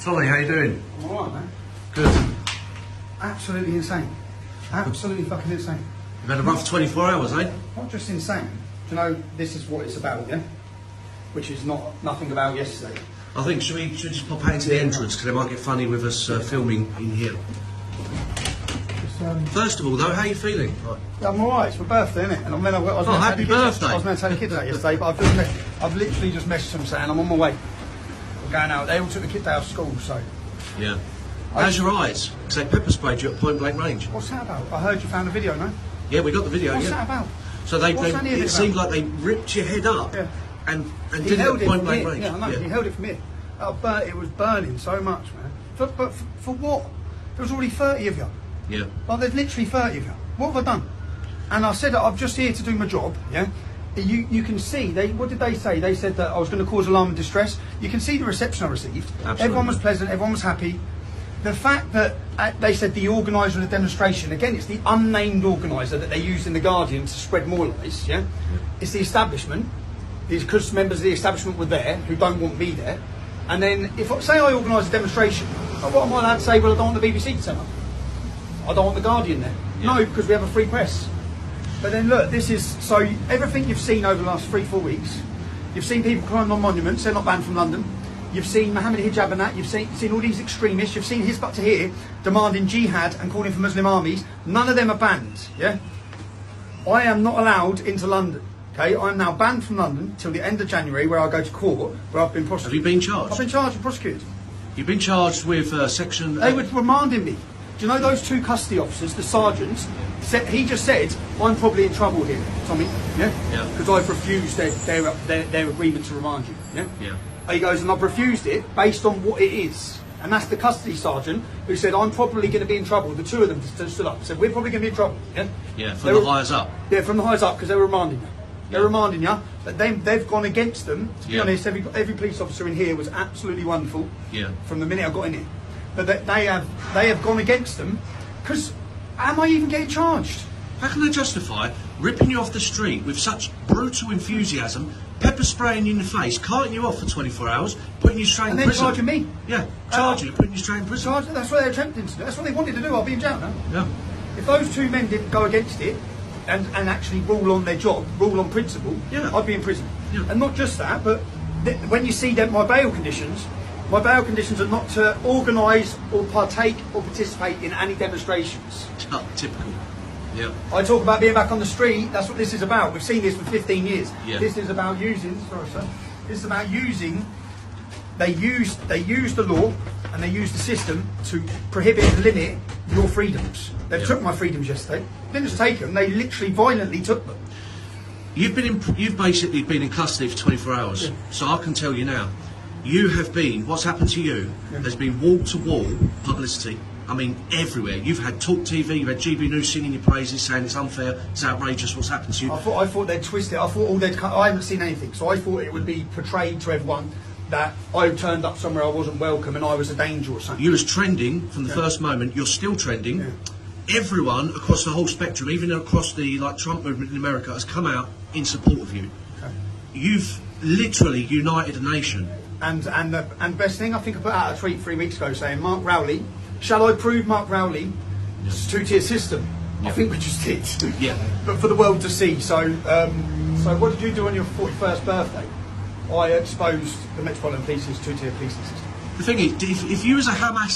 Tommy, how you doing? I'm alright, man. Good. Absolutely insane. Absolutely fucking insane. You've had a rough 24 hours, eh? Not just insane. Do you know, this is what it's about, yeah? Which is nothing about yesterday. I think, should we just pop out into the entrance, because they might get funny with us filming in here. First of all, though, how are you feeling? Yeah, I'm alright, it's my birthday, innit? And I was Oh, happy birthday! I was meant to take the kids out yesterday, but I've literally just messaged them saying I'm on my way. We're going out. They all took the kids out of school, so... Yeah. How's your eyes? Because they pepper sprayed you at point blank range. What's that about? I heard you found a video, no? Yeah, we got the video, What's yeah. that about? So it seemed like they ripped your head up and did it at point blank range. Yeah, I know, he held it from here. It was burning so much, man. But for what? There was already 30 of you. Yeah. Like, there's literally 30 of you. What have I done? And I said that I'm just here to do my job, yeah? You can see, what did they say? They said that I was going to cause alarm and distress. You can see the reception I received. Absolutely. Everyone was pleasant, everyone was happy. The fact that they said the organiser of the demonstration, again, it's the unnamed organiser that they used in The Guardian to spread more lies, yeah? It's the establishment, because members of the establishment were there, who don't want me there. And then, say I organise a demonstration, what am I allowed to say? Well, I don't want the BBC to turn up. I don't want The Guardian there. Yeah. No, because we have a free press. But then look, this is, so everything you've seen over the last 3-4 weeks, you've seen people climbing on monuments, they're not banned from London. You've seen Mohammed Hijab and that, you've seen all these extremists, you've seen Hizb ut-Tahrir demanding jihad and calling for Muslim armies. None of them are banned, yeah? I am not allowed into London, okay? I'm now banned from London till the end of January, where I go to court, where I've been prosecuted. Have you been charged? I've been charged and prosecuted. You've been charged with section... They were remanding me. Do you know those two custody officers, the sergeants? He just said, I'm probably in trouble here, Tommy. Yeah? Yeah. Because I've refused their agreement to remand you. Yeah? Yeah. He goes, and I've refused it based on what it is. And that's the custody sergeant who said, I'm probably going to be in trouble. The two of them stood up and said, we're probably going to be in trouble. Yeah? Yeah, from the highs up. Yeah, from the highs up, because they were remanding you. They're remanding you, but they've gone against them. To be honest, every police officer in here was absolutely wonderful. Yeah. From the minute I got in here. But they have gone against them, because am I even getting charged? How can they justify ripping you off the street with such brutal enthusiasm, pepper spraying you in the face, carting you off for 24 hours, putting you straight in prison? And then charging me? Yeah, charging you, putting you straight in prison. That's what they're attempting to do. That's what they wanted to do. I'll be in jail now. Yeah. If those two men didn't go against it and actually rule on their job, rule on principle, I'd be in prison. Yeah. And not just that, but when you see my bail conditions are not to organise or partake or participate in any demonstrations. Typical. Yeah. I talk about being back on the street. That's what this is about. We've seen this for 15 years. Yeah. This is about using. Sorry, sir. This is about using. They use the law and they use the system to prohibit and limit your freedoms. They took my freedoms yesterday. They didn't just take them. They literally violently took them. You've basically been in custody for 24 hours. Yeah. So I can tell you now, you have been. What's happened to you has been wall-to-wall publicity. I mean, everywhere. You've had Talk TV, you've had GB News singing your praises, saying it's unfair, it's outrageous what's happened to you. I thought they'd twist it. I haven't seen anything, so I thought it would be portrayed to everyone that I turned up somewhere I wasn't welcome and I was a danger or something. You was trending from the first moment. You're still trending. Yeah. Everyone across the whole spectrum, even across the Trump movement in America, has come out in support of you. Okay. You've literally united a nation. And best thing, I think I put out a tweet 3 weeks ago saying, Mark Rowley, shall I prove Mark Rowley two-tier system? I think we just did. Yeah. But for the world to see. So what did you do on your 41st birthday? I exposed the Metropolitan Police's two-tier policing system. The thing is, if you was a Hamas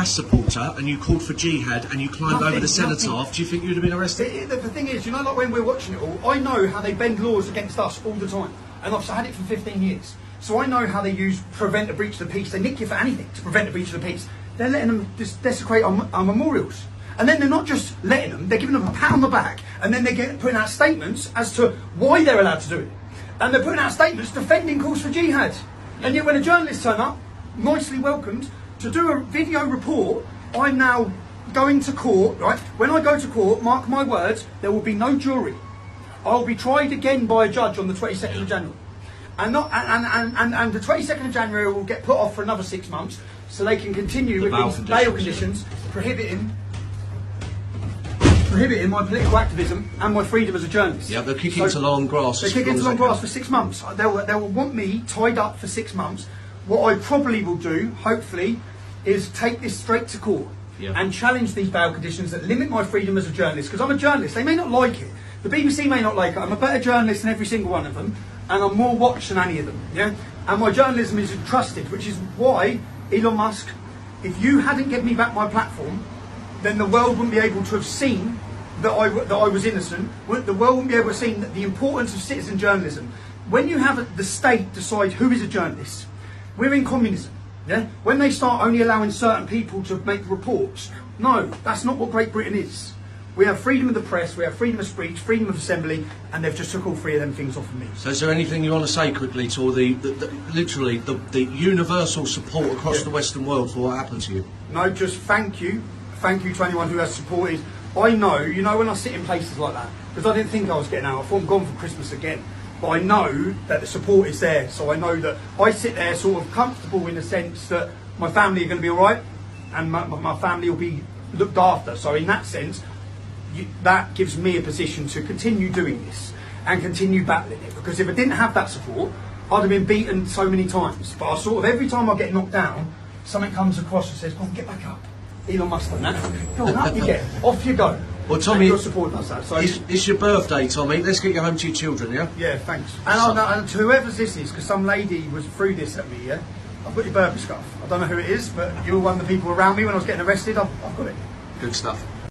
supporter, and you called for jihad and you climbed over the cenotaph, do you think you'd have been arrested? The thing is, you know, like when we're watching it all, I know how they bend laws against us all the time. And I've had it for 15 years. So I know how they prevent a breach of the peace. They nick you for anything to prevent a breach of the peace. They're letting them just desecrate our memorials. And then they're not just letting them, they're giving them a pat on the back, and then they're putting out statements as to why they're allowed to do it. And they're putting out statements defending calls for jihad. And yet when a journalist turn up, nicely welcomed, to do a video report, I'm now going to court, right? When I go to court, mark my words, there will be no jury. I'll be tried again by a judge on the 22nd of January. And the 22nd of January will get put off for another 6 months, so they can continue with these bail conditions, prohibiting my political activism and my freedom as a journalist. Yeah, they'll kick into long grass. They kick into long grass for 6 months. They will want me tied up for 6 months what I probably will do, hopefully, is take this straight to court and challenge these bail conditions that limit my freedom as a journalist. Because I'm a journalist. They may not like it. The BBC may not like it. I'm a better journalist than every single one of them, and I'm more watched than any of them. Yeah, and my journalism is trusted, which is why Elon Musk, if you hadn't given me back my platform, then the world wouldn't be able to have seen that I was innocent. The world wouldn't be able to see the importance of citizen journalism. When you have the state decide who is a journalist, we're in communism. Yeah? When they start only allowing certain people to make reports, no, that's not what Great Britain is. We have freedom of the press, we have freedom of speech, freedom of assembly, and they've just took all three of them things off of me. So is there anything you want to say quickly to literally the universal support across the Western world for what happened to you? No, just thank you. Thank you to anyone who has supported. I know, when I sit in places like that, because I didn't think I was getting out, I thought I'm gone for Christmas again. But I know that the support is there, so I know that I sit there sort of comfortable in the sense that my family are going to be alright, and my family will be looked after. So in that sense, that gives me a position to continue doing this and continue battling it. Because if I didn't have that support, I'd have been beaten so many times. But I sort of, every time I get knocked down, something comes across and says, "Come on, get back up." Elon Musk done that. Go on, up you get. Off you go. Well, Tommy, your support does that. So it's your birthday, Tommy. Let's get you home to your children, yeah? Yeah, thanks. And to whoever's this is, because some lady was threw this at me, yeah? I've got your Burberry scarf. I don't know who it is, but you were one of the people around me when I was getting arrested. I've got it. Good stuff.